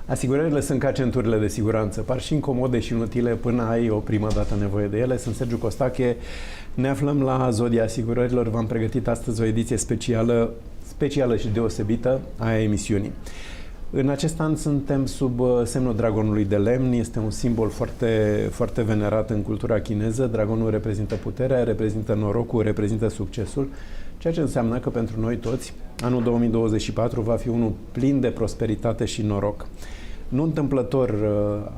Asigurările sunt ca centurile de siguranță, par și incomode și inutile până ai o primă dată nevoie de ele. Sunt Sergiu Costache, ne aflăm la ZODIA Asigurărilor. V-am pregătit astăzi o ediție specială și deosebită a emisiunii. În acest an suntem sub semnul dragonului de lemn. Este un simbol foarte, foarte venerat în cultura chineză. Dragonul reprezintă puterea, reprezintă norocul, reprezintă succesul, ceea ce înseamnă că pentru noi toți anul 2024 va fi unul plin de prosperitate și noroc. Nu întâmplător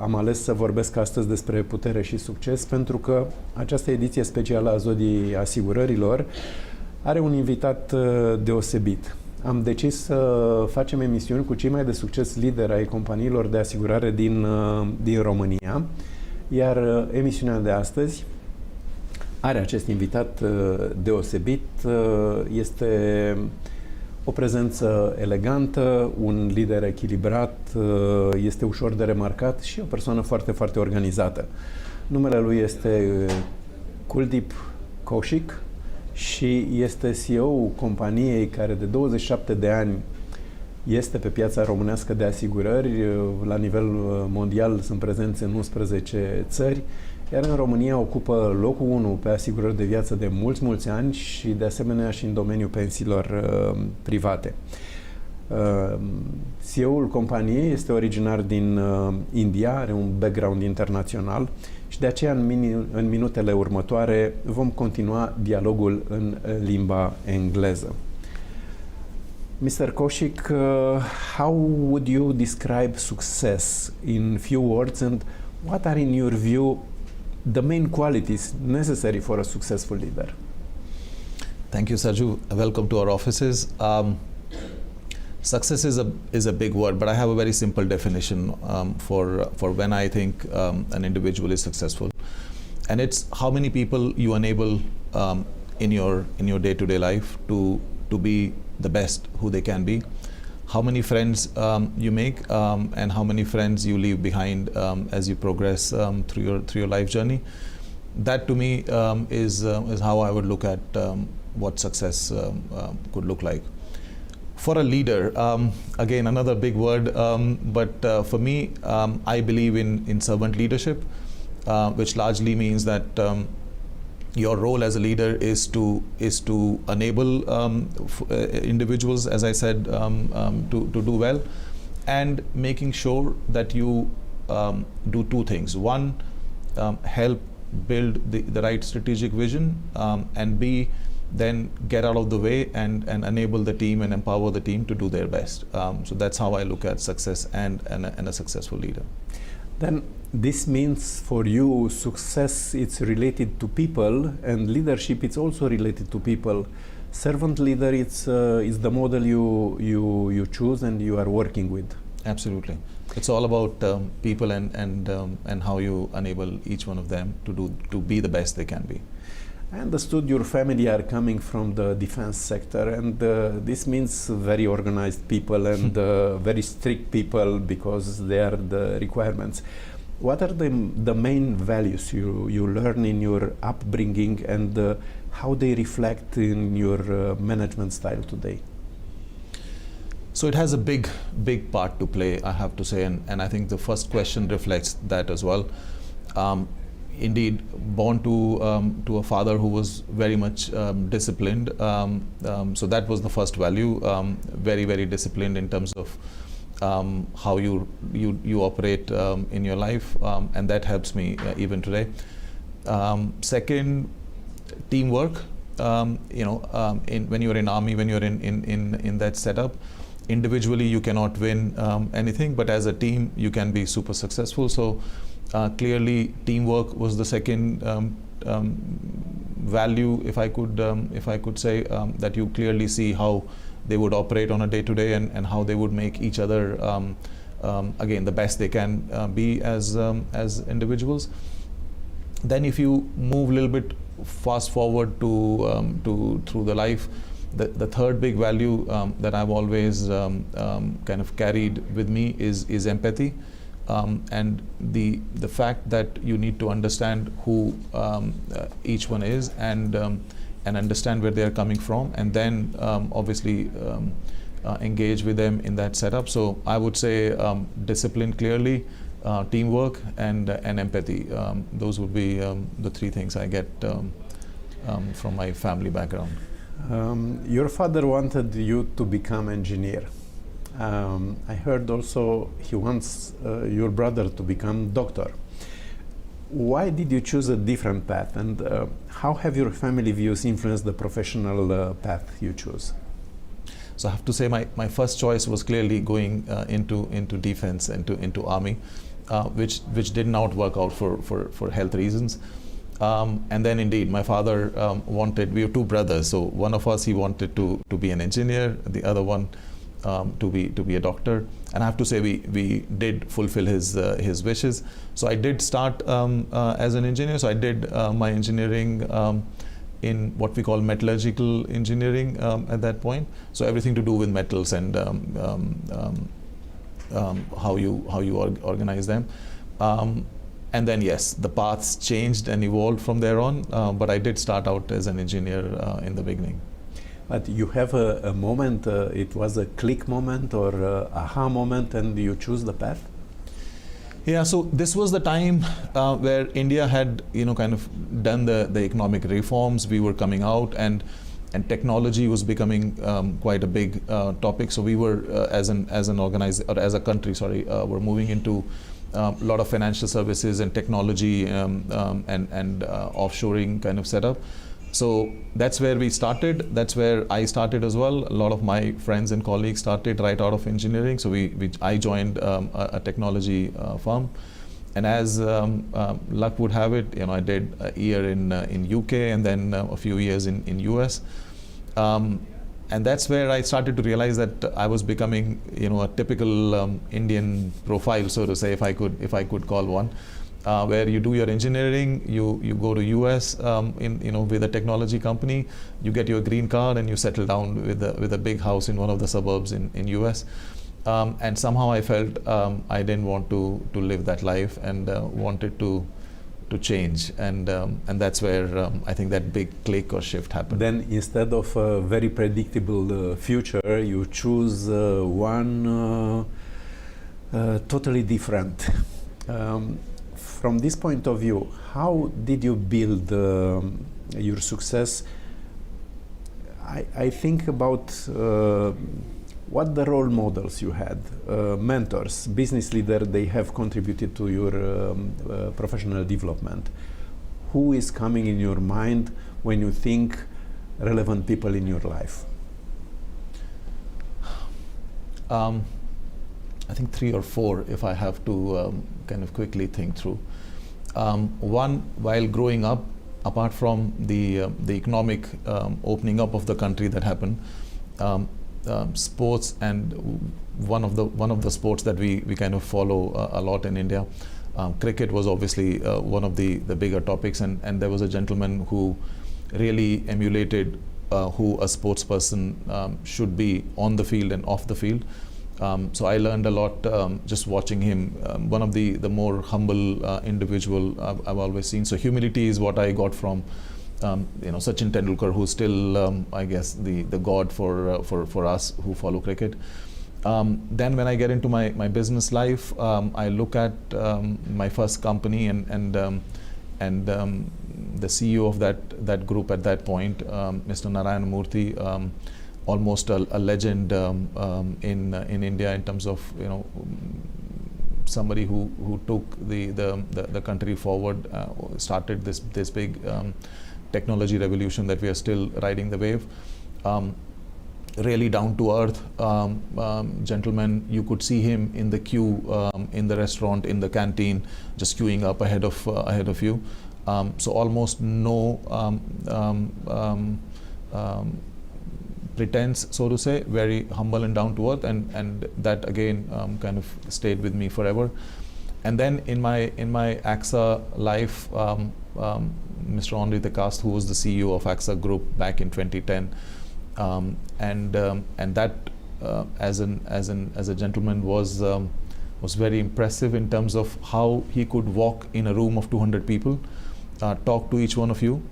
am ales să vorbesc astăzi despre putere și succes, pentru că această ediție specială a Zodiei Asigurărilor are un invitat deosebit. Am decis să facem emisiuni cu cei mai de succes lideri ai companiilor de asigurare din România, iar emisiunea de astăzi are acest invitat deosebit. Este o prezență elegantă, un lider echilibrat, este ușor de remarcat și o persoană foarte, foarte organizată. Numele lui este Kuldeep KAUSHIK și este CEO-ul companiei care de 27 de ani este pe piața românească de asigurări. La nivel mondial sunt prezenți în 11 țări, iar în România ocupă locul 1 pe asigurări de viață de mulți ani și de asemenea și în domeniul pensiilor private. CEO-ul companiei este originar din India, are un background internațional și de aceea în minutele următoare vom continua dialogul în limba engleză. Mr. KAUSHIK, how would you describe success in few words, and what are in your view the main qualities necessary for a successful leader? Thank you, Sergiu. Welcome to our offices. Success is a big word, but I have a very simple definition for when I think an individual is successful, and it's how many people you enable in your day-to-day life to be the best who they can be, how many friends you make, and how many friends you leave behind as you progress through your life journey. That to me is how I would look at what success could look like. For a leader, again another big word, but for me, I believe in servant leadership, which largely means that your role as a leader is to enable individuals, as I said, to do well, and making sure that you do two things. One, help build the right strategic vision, and B, then get out of the way and enable the team and empower the team to do their best. So that's how I look at success and a successful leader. Then this means for you success it's related to people, and leadership it's also related to people. Servant leader it's the model you choose and you are working with. Absolutely, it's all about people and how you enable each one of them to be the best they can be. I understood your family are coming from the defense sector, and this means very organized people and very strict people because they are the requirements. What are the main values you learn in your upbringing, and how they reflect in your management style today? So it has a big part to play, I have to say, and I think the first question reflects that as well. Indeed, born to a father who was very much disciplined, so that was the first value. Very disciplined in terms of how you operate in your life, and that helps me even today. Second, teamwork. When you're in army, when you're in that setup, individually you cannot win anything, but as a team you can be super successful. So clearly teamwork was the second value, if I could say, that you clearly see how they would operate on a day-to-day and how they would make each other again the best they can be as individuals. Then if you move a little bit fast forward to through the life, the third big value that I've always kind of carried with me is empathy. And the fact that you need to understand who each one is and understand where they are coming from, and then obviously engage with them in that setup. So I would say discipline clearly, teamwork, and empathy. Those would be the three things I get from my family background. Your father wanted you to become engineer. I heard also he wants your brother to become doctor. Why did you choose a different path, and how have your family views influenced the professional path you choose? So I have to say my first choice was clearly going into defense, into army, which did not work out for health reasons. And then indeed my father wanted, we were two brothers, so one of us, he wanted to be an engineer, the other one to be a doctor. And I have to say we did fulfill his wishes. So I did start as an engineer. So I did my engineering in what we call metallurgical engineering at that point. So everything to do with metals and how you organize them. And then yes, the paths changed and evolved from there on. But I did start out as an engineer in the beginning. But you have a moment, it was a click moment or a aha moment, and you choose the path? Yeah, so this was the time where India had, kind of done the economic reforms. We were coming out, and technology was becoming quite a big topic. So we were, as a country, we're moving into a lot of financial services and technology and offshoring kind of setup. So that's where we started. That's where I started as well. A lot of my friends and colleagues started right out of engineering. So I joined a technology firm, and as luck would have it, I did a year in UK and then a few years in US. And that's where I started to realize that I was becoming, a typical Indian profile, so to say, if I could call one. Where you do your engineering, you go to US with a technology company, you get your green card and you settle down with a big house in one of the suburbs in US. And somehow I felt I didn't want to live that life and wanted to change, and that's where I think that big click or shift happened. Then instead of a very predictable future, you choose one totally different. From this point of view, how did you build your success? I think about what the role models you had, mentors, business leaders, they have contributed to your professional development. Who is coming in your mind when you think relevant people in your life? I think 3 or 4, if I have to kind of quickly think through. One, while growing up, apart from the economic opening up of the country that happened, sports, and one of the sports that we kind of follow a lot in India, cricket was obviously one of the bigger topics, and there was a gentleman who really emulated who a sports person should be on the field and off the field. So I learned a lot just watching him. One of the more humble individual I've always seen. So humility is what I got from Sachin Tendulkar, who's still I guess the god for us who follow cricket. Then when I get into my business life, I look at my first company and the CEO of that group at that point, Mr. Narayana Murthy. Almost a legend in India in terms of somebody who took the country forward, started this big technology revolution that we are still riding the wave. Really down to earth gentleman. You could see him in the queue in the restaurant, in the canteen, just queuing up ahead of you. So almost no pretense, so to say, very humble and down to earth, and that again kind of stayed with me forever. And then in my AXA life, Mr. Henri Decast, who was the CEO of AXA Group back in 2010, and that as a gentleman was very impressive in terms of how he could walk in a room of 200 people, talk to each one of you,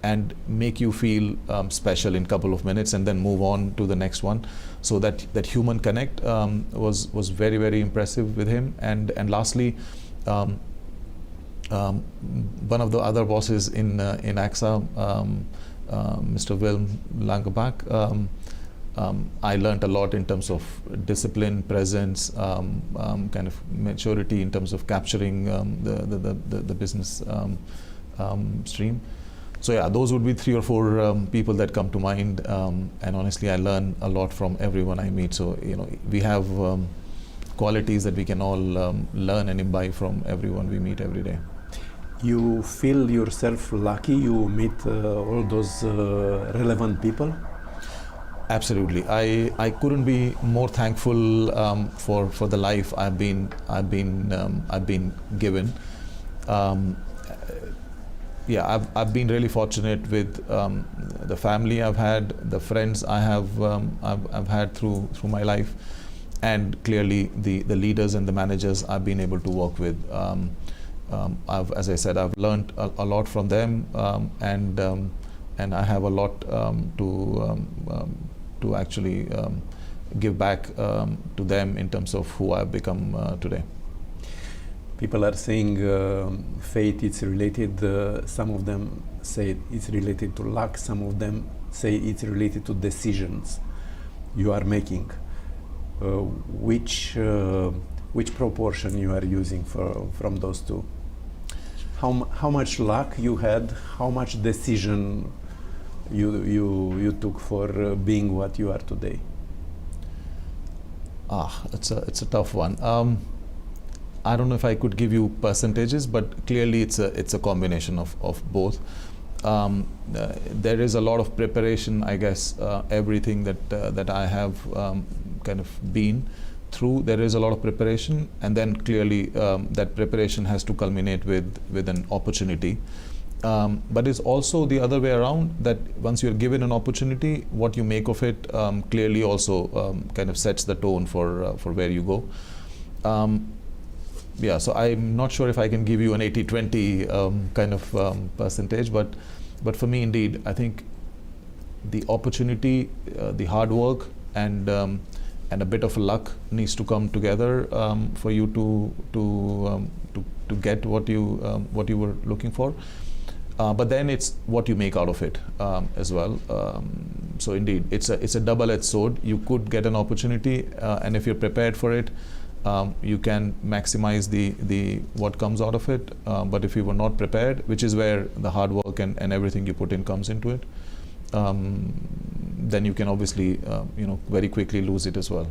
and make you feel special in a couple of minutes and then move on to the next one. So that human connect was very, very impressive with him. And lastly, one of the other bosses in AXA, Mr. Will Langebach, I learned a lot in terms of discipline, presence, kind of maturity in terms of capturing the business stream. So yeah, those would be 3 or 4 people that come to mind, and honestly, I learn a lot from everyone I meet. So we have qualities that we can all learn and imbibe from everyone we meet every day. You feel yourself lucky you meet all those relevant people? Absolutely. I couldn't be more thankful for the life I've been given. Yeah, I've been really fortunate with the family I've had, the friends I've had through my life, and clearly the leaders and the managers I've been able to work with. As I said, I've learned a lot from them, and I have a lot to actually give back to them in terms of who I've become today. People are saying fate is related, some of them say it's related to luck, some of them say it's related to decisions you are making. Which proportion you are using from those two? How much luck you had, how much decision you took for being what you are today? It's a tough one. I don't know if I could give you percentages, but clearly it's a combination of both. There is a lot of preparation, I guess. Everything that I have kind of been through, there is a lot of preparation, and then clearly that preparation has to culminate with an opportunity. But it's also the other way around, that once you're given an opportunity, what you make of it clearly also kind of sets the tone for where you go. Yeah, so I'm not sure if I can give you an 80-20 kind of percentage, but for me, indeed, I think the opportunity, the hard work, and a bit of luck needs to come together for you to get what you were looking for. But then it's what you make out of it as well. So indeed, it's a double-edged sword. You could get an opportunity, and if you're prepared for it, you can maximize the what comes out of it. But if you were not prepared, which is where the hard work and everything you put in comes into it, then you can obviously very quickly lose it as well.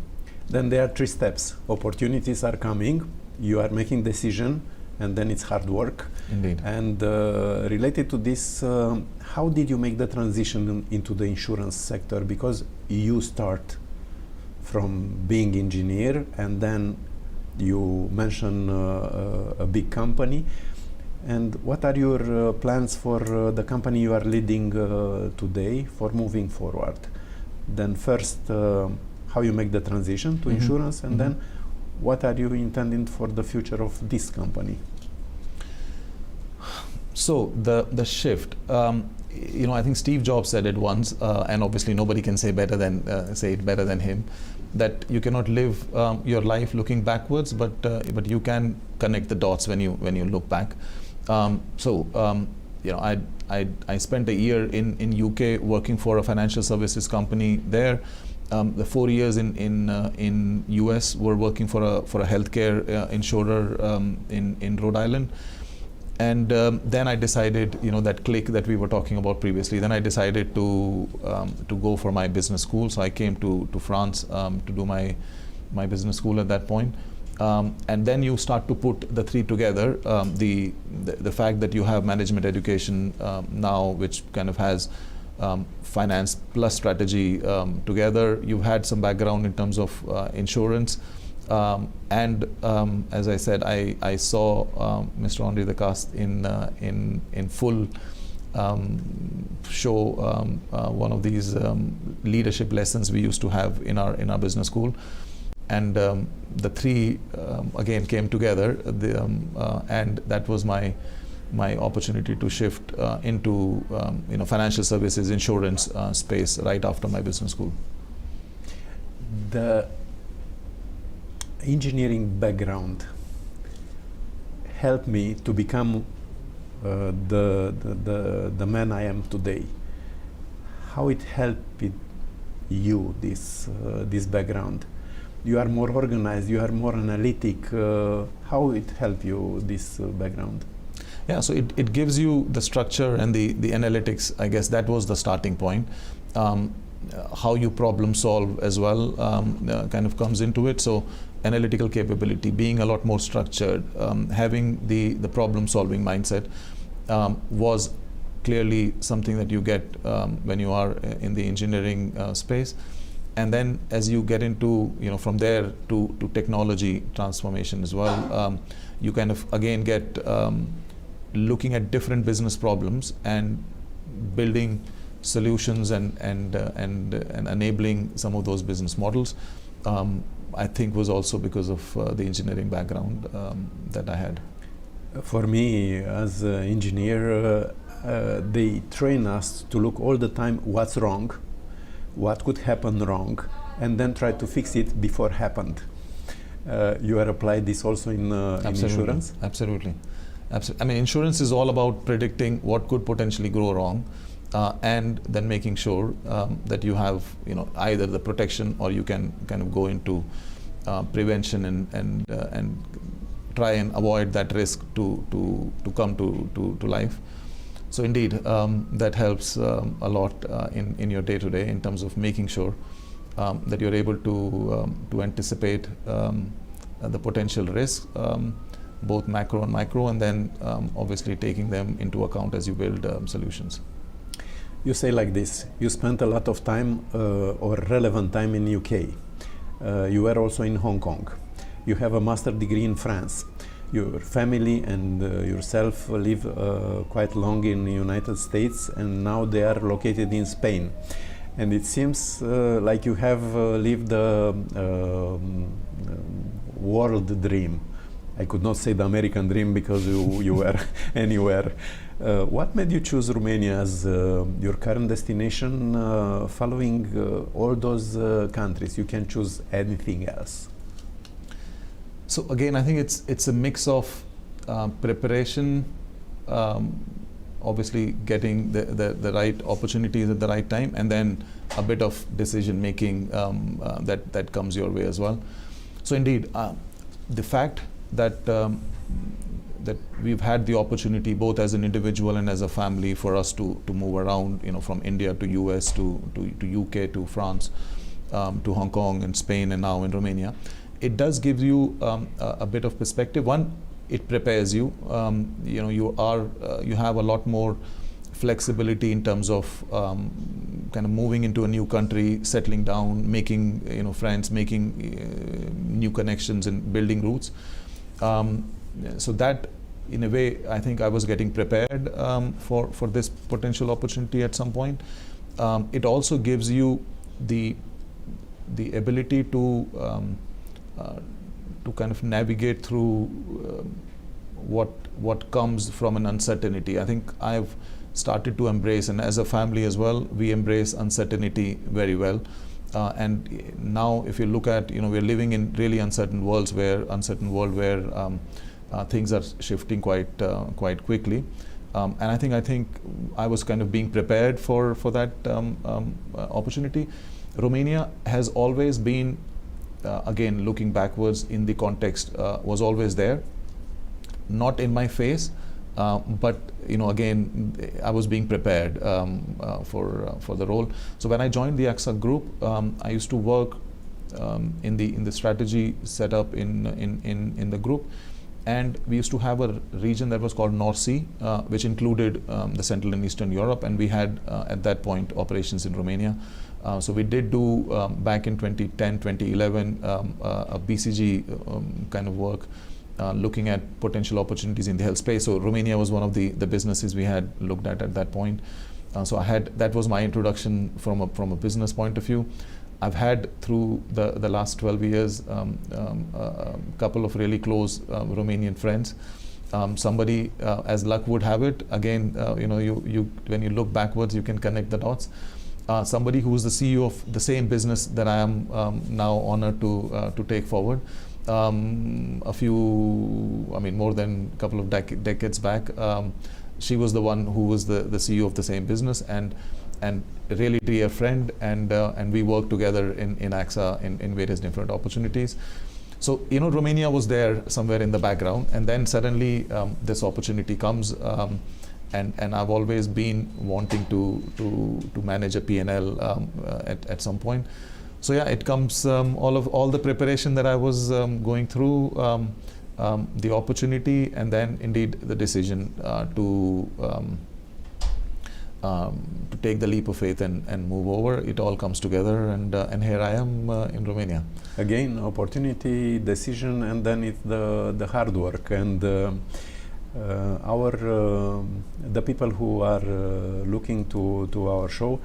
Then there are 3 steps. Opportunities are coming, you are making decision, and then it's hard work. Indeed. And related to this, how did you make the transition into the insurance sector? Because you start from being engineer, and then you mention a big company. And what are your plans for the company you are leading today for moving forward? Then first, how you make the transition to insurance, and then what are you intending for the future of this company? So the shift, I think Steve Jobs said it once, and obviously nobody can say it better than him, that you cannot live your life looking backwards, but you can connect the dots when you look back. I spent a year in UK working for a financial services company there. The 4 years in US were working for a healthcare insurer in Rhode Island. And then I decided, that click that we were talking about previously, then I decided to go for my business school. So I came to France to do my business school at that point. And then you start to put the 3 together. The fact that you have management education now, which kind of has finance plus strategy together. You've had some background in terms of insurance. And as I said, I saw Mr. Henri de Cast in full show one of these leadership lessons we used to have in our business school, and the 3 again came together, and that was my my opportunity to shift into financial services, insurance space right after my business school. The engineering background helped me to become the man I am today. How it helped you, this background? You are more organized, you are more analytic. How it helped you, this background? Yeah, so it gives you the structure and the analytics. I guess that was the starting point. How you problem solve as well kind of comes into it. So analytical capability, being a lot more structured, having the problem solving mindset was clearly something that you get when you are in the engineering space. And then as you get into, from there to technology transformation as well, you kind of again get looking at different business problems and building solutions and enabling some of those business models. I think was also because of the engineering background that I had. For me, as an engineer, they train us to look all the time what's wrong, what could happen wrong, and then try to fix it before it happened. You are applied this also in insurance? Absolutely. I mean, insurance is all about predicting what could potentially go wrong, and then making sure that you have, either the protection or you can kind of go into prevention and try and avoid that risk to come to life. So indeed, that helps a lot in your day-to-day in terms of making sure that you're able to anticipate the potential risks, both macro and micro, and then obviously taking them into account as you build solutions. You say like this, you spent a lot of time or relevant time in UK. You were also in Hong Kong. You have a master degree in France. Your family and yourself live quite long in the United States, and now they are located in Spain. And it seems like you have lived the world dream. I could not say the American dream because you were anywhere. What made you choose Romania as your current destination, following all those countries? You can choose anything else. So again, I think it's a mix of preparation, obviously getting the right opportunities at the right time, and then a bit of decision making that comes your way as well. So indeed, the fact that that we've had the opportunity both as an individual and as a family for us to move around, from India to US to UK to France to Hong Kong and Spain and now in Romania, it does give you a bit of perspective. One, it prepares you. You have a lot more flexibility in terms of kind of moving into a new country, settling down, making friends, making new connections and building roots. So that, in a way, I think I was getting prepared for this potential opportunity at some point. It also gives you the ability to kind of navigate through what comes from an uncertainty. I think I've started to embrace, and as a family as well, we embrace uncertainty very well. And now, if you look at, we're living in really uncertain world where things are shifting quite quickly. And I think I was kind of being prepared for that opportunity. Romania has always been, again, looking backwards in the context, was always there, not in my face, but again, I was being prepared for the role. So when I joined the AXA group, I used to work in the strategy setup in the group, and we used to have a region that was called North Sea, which included the Central and Eastern Europe, and we had at that point operations in Romania. So we did do back in 2010, 2011 a BCG kind of work, looking at potential opportunities in the health space. So Romania was one of the businesses we had looked at that point. So that was my introduction from a business point of view. I've had through the last 12 years a couple of really close Romanian friends, Somebody, as luck would have it, again, you when you look backwards, you can connect the dots. Somebody who is the CEO of the same business that I am now honored to take forward. More than a couple of decades back, she was the one who was the CEO of the same business, and really dear friend, and we worked together in AXA in various different opportunities. So Romania was there somewhere in the background, and then suddenly this opportunity comes, and I've always been wanting to manage a P&L at some point. So yeah, it comes all the preparation that I was going through, the opportunity, and then indeed the decision to take the leap of faith and move over. It all comes together, and here I am in Romania. Again, opportunity, decision, and then it's the hard work. And the people who are looking to our show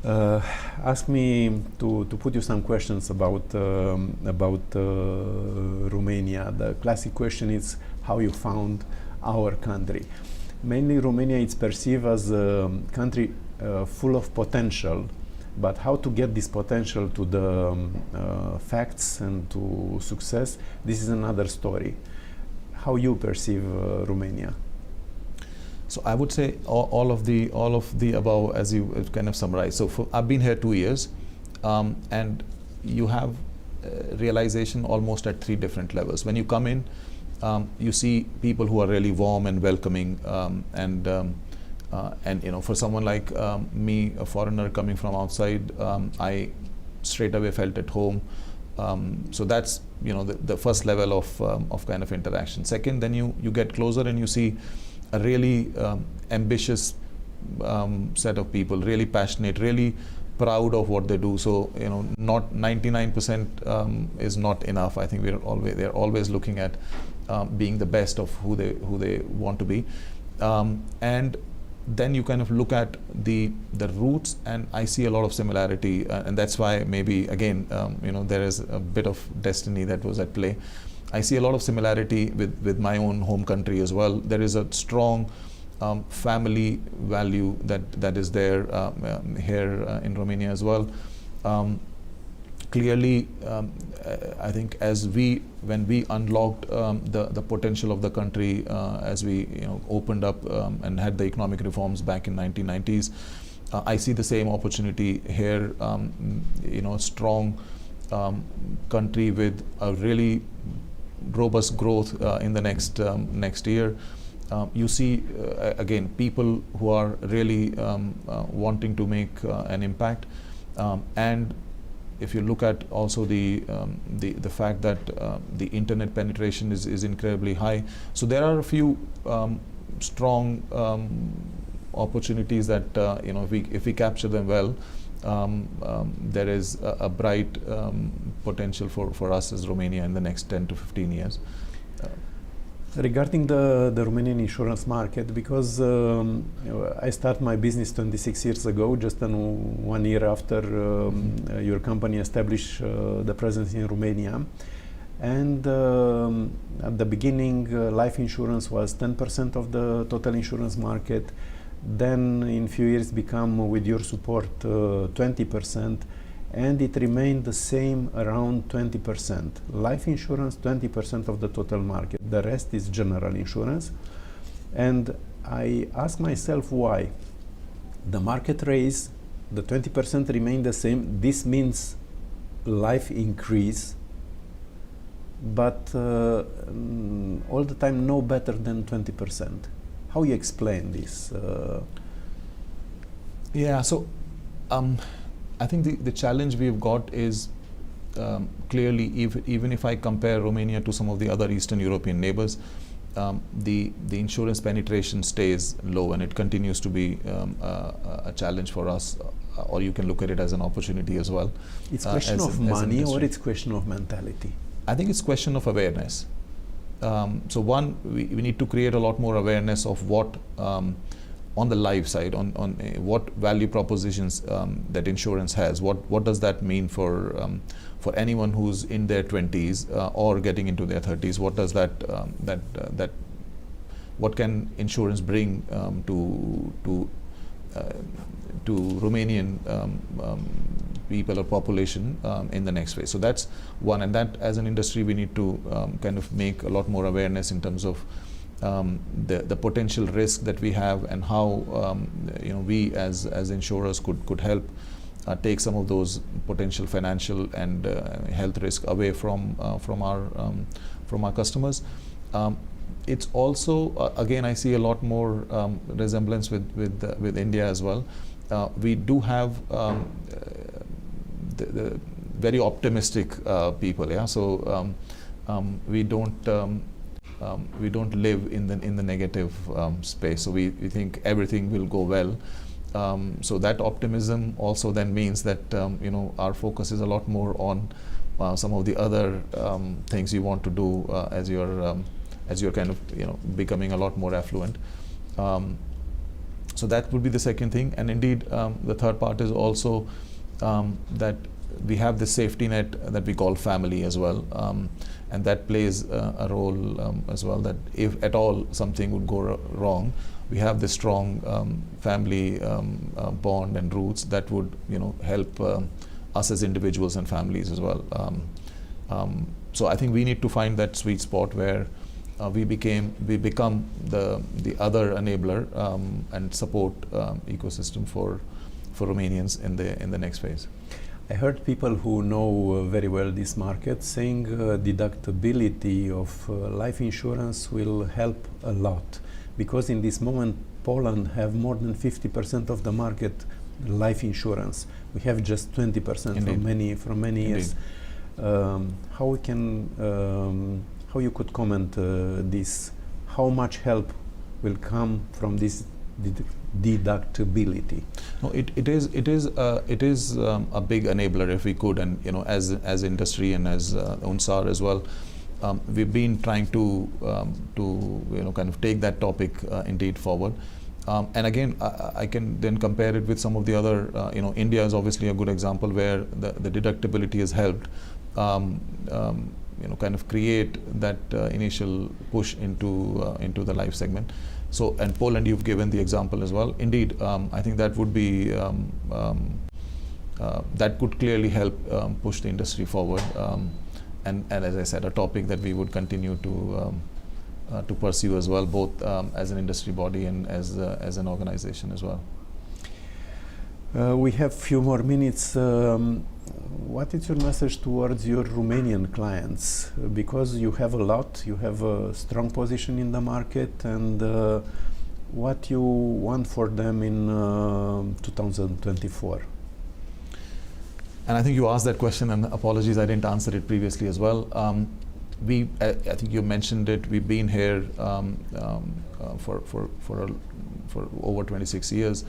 ask me to put you some questions about Romania. The classic question is how you found our country. Mainly Romania is perceived as a country full of potential, but how to get this potential to the facts and to success, this is another story. How you perceive Romania? So I would say all of the above, as you kind of summarized. So I've been here 2 years, and you have realization almost at 3 different levels. When you come in, you see people who are really warm and welcoming, and for someone like me, a foreigner coming from outside, I straight away felt at home. So that's the first level of kind of interaction. Second, then you get closer and you see a really ambitious set of people, really passionate, really proud of what they do. So not 99% is not enough. I think they're always looking at being the best of who they want to be, and then you kind of look at the roots, and I see a lot of similarity, and that's why maybe again there is a bit of destiny that was at play. I see a lot of similarity with my own home country as well. There is a strong family value that is there here in Romania as well. Clearly, I think when we unlocked the potential of the country, as we opened up and had the economic reforms back in 1990s, I see the same opportunity here. Strong country with a really robust growth in the next year. You see again people who are really wanting to make an impact, and if you look at also the fact that the internet penetration is incredibly high, so there are a few strong opportunities that if we capture them well, there is a bright potential for us as Romania in the next 10 to 15 years. Regarding the Romanian insurance market, because I started my business 26 years ago, just 1 year after your company established the presence in Romania. And at the beginning, life insurance was 10% of the total insurance market. Then in few years become, with your support, 20%. And it remained the same around 20%. Life insurance, 20% of the total market. The rest is general insurance. And I ask myself why. The market raise, the 20% remain the same. This means life increase, but all the time no better than 20%. How you explain this? Yeah, so I think the challenge we've got is clearly, even if I compare Romania to some of the other Eastern European neighbors, the insurance penetration stays low, and it continues to be a challenge for us, or you can look at it as an opportunity as well. It's question of money, or it's question of mentality? I think it's question of awareness. So one, we need to create a lot more awareness of what on the life side, on what value propositions that insurance has. What does that mean for anyone who's in their 20s or getting into their 30s? What does that what can insurance bring to Romanian people or population in the next phase. So that's one, and that as an industry we need to kind of make a lot more awareness in terms of the potential risk that we have, and how we as insurers could help take some of those potential financial and health risk away from our customers. It's also again, I see a lot more resemblance with India as well. We do have the very optimistic people, yeah. So we don't live in the negative space. So we think everything will go well. So that optimism also then means that our focus is a lot more on some of the other things you want to do as you're kind of becoming a lot more affluent. So that would be the second thing. And indeed, the third part is also that we have the safety net that we call family as well, and that plays a role as well, that if at all something would go wrong, we have this strong family bond and roots that would help us as individuals and families as well. So I think we need to find that sweet spot where we become the other enabler and support ecosystem for Romanians in the next phase. I heard people who know very well this market saying deductibility of life insurance will help a lot, because in this moment Poland have more than 50% of the market life insurance. We have just 20% from many years. How you could comment this? How much help will come from this deductibility? No, it is a big enabler if we could, and as industry and as UNSAR as well, we've been trying to kind of take that topic indeed forward. And again, I can then compare it with some of the other. India is obviously a good example where the deductibility has helped kind of create that initial push into the life segment. So, and Poland, you've given the example as well. Indeed, I think that would be that could clearly help push the industry forward. And as I said, a topic that we would continue to pursue as well, both as an industry body and as an organization as well. We have few more minutes. What is your message towards your Romanian clients? Because you have a lot, you have a strong position in the market, and what you want for them in 2024? And I think you asked that question, and apologies I didn't answer it previously as well. I think you mentioned it. We've been here for over 26 years.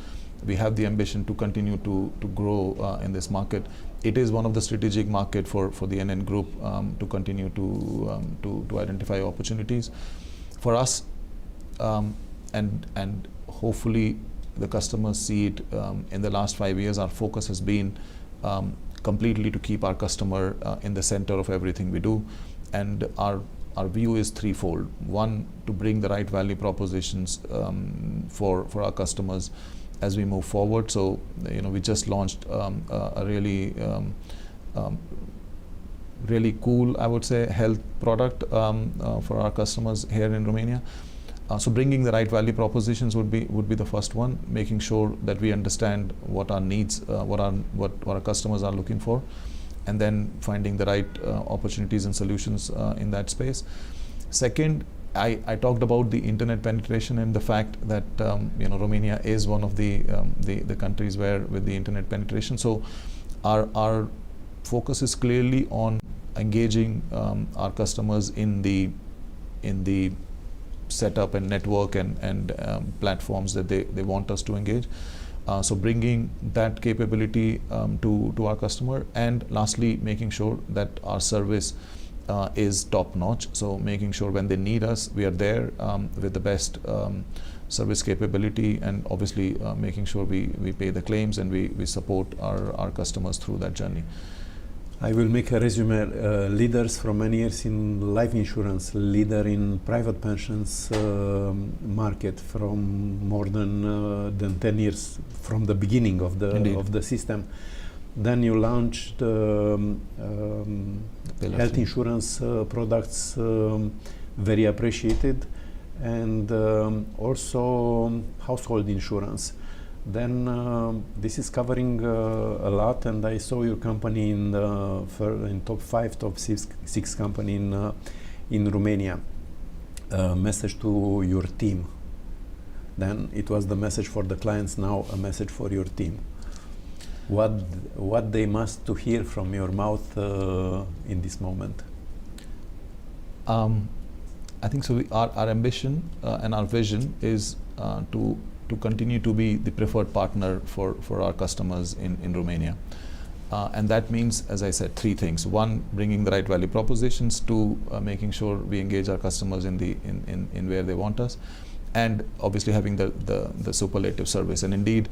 We have the ambition to continue to grow in this market. It is one of the strategic market for the NN Group to continue to identify opportunities for us, and hopefully the customers see it. In the last 5 years, our focus has been completely to keep our customer in the center of everything we do, and our view is threefold. One, to bring the right value propositions for our customers as we move forward. So we just launched a really cool, I would say, health product for our customers here in Romania. So bringing the right value propositions would be the first one, making sure that we understand what our needs, what our customers are looking for, and then finding the right opportunities and solutions in that space. Second, I talked about the internet penetration and the fact that Romania is one of the countries where with the internet penetration. So our focus is clearly on engaging our customers in the setup and network and platforms that they want us to engage. So bringing that capability to our customer, and lastly making sure that our service is top notch. So making sure when they need us, we are there with the best service capability, and obviously making sure we pay the claims and we support our customers through that journey. I will make a resume. Leaders from many years in life insurance, leader in private pensions market from more than 10 years from the beginning of the system. Then you launched health insurance products, very appreciated, and also household insurance. Then this is covering a lot, and I saw your company in top 5, top 6 company in Romania. Message to your team. Then it was the message for the clients, now a message for your team. What they must to hear from your mouth in this moment? I think so. Our ambition and our vision is to continue to be the preferred partner for our customers in Romania. And that means, as I said, 3 things. 1, bringing the right value propositions. 2, making sure we engage our customers in where they want us. And obviously having the superlative service. And indeed,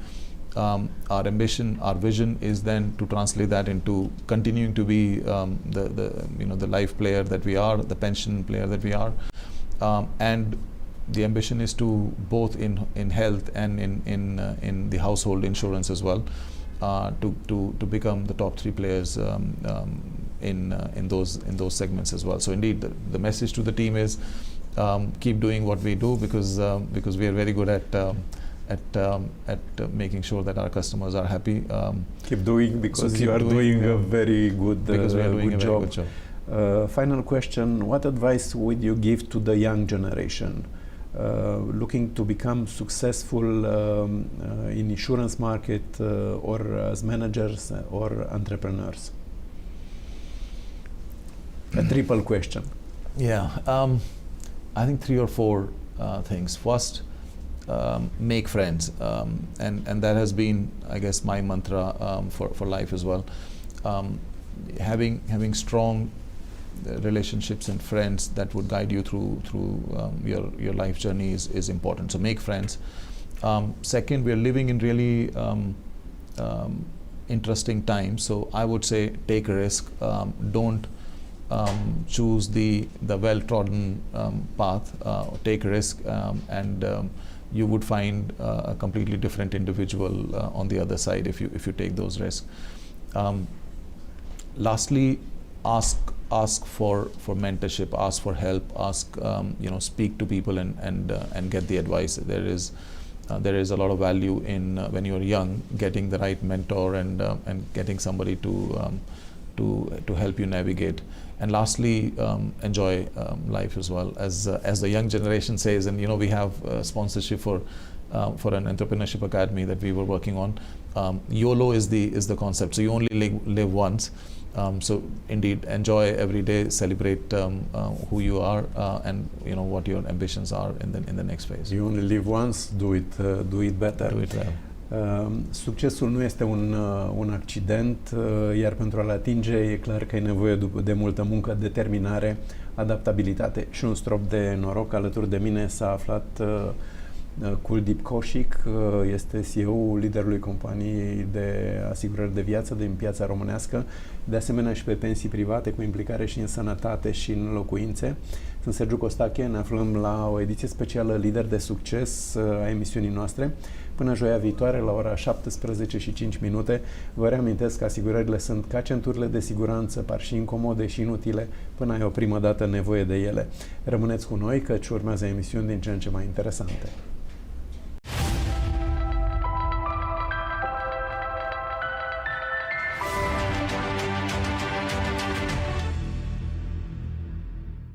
our ambition, our vision is then to translate that into continuing to be the life player that we are, the pension player that we are. And the ambition is to both in health and in the household insurance as well, to become the top 3 players in those segments as well. So indeed, the message to the team is keep doing what we do, because we are very good at making sure that our customers are happy. Keep doing, because you are doing a very good job. Final question: what advice would you give to the young generation looking to become successful in insurance market or as managers or entrepreneurs? A triple question. Yeah, I think 3 or 4 things. First, make friends, and that has been, I guess, my mantra for life as well. Having strong relationships and friends that would guide you through your life journey is important. So make friends. Second, we are living in really interesting times. So I would say take a risk. Don't choose the well-trodden path. Take a risk, and you would find a completely different individual on the other side if you take those risks. Lastly, ask for mentorship, ask for help, speak to people and get the advice. There is a lot of value in when you're young, getting the right mentor and getting somebody to help you navigate. And lastly, enjoy life as well. As the young generation says, and we have sponsorship for an entrepreneurship academy that we were working on. YOLO is the concept. So you only live once. So indeed, enjoy every day, celebrate who you are, and what your ambitions are in the next phase. You only live once. Do it better. Do it well. Succesul nu este un accident, iar pentru a-l atinge e clar că e nevoie de multă muncă, determinare, adaptabilitate și un strop de noroc. Alături de mine s-a aflat Kuldeep KAUSHIK, este CEO-ul liderului companiei de asigurări de viață din piața românească, de asemenea și pe pensii private, cu implicare și în sănătate și în locuințe. Sunt Sergiu Costache, ne aflăm la o ediție specială Lideri de Succes a emisiunii noastre. Până joia viitoare, la ora 17:05, vă reamintesc că asigurările sunt ca centurile de siguranță, par și incomode și inutile până ai o primă dată nevoie de ele. Rămâneți cu noi, căci urmează emisiuni din ce în ce mai interesante.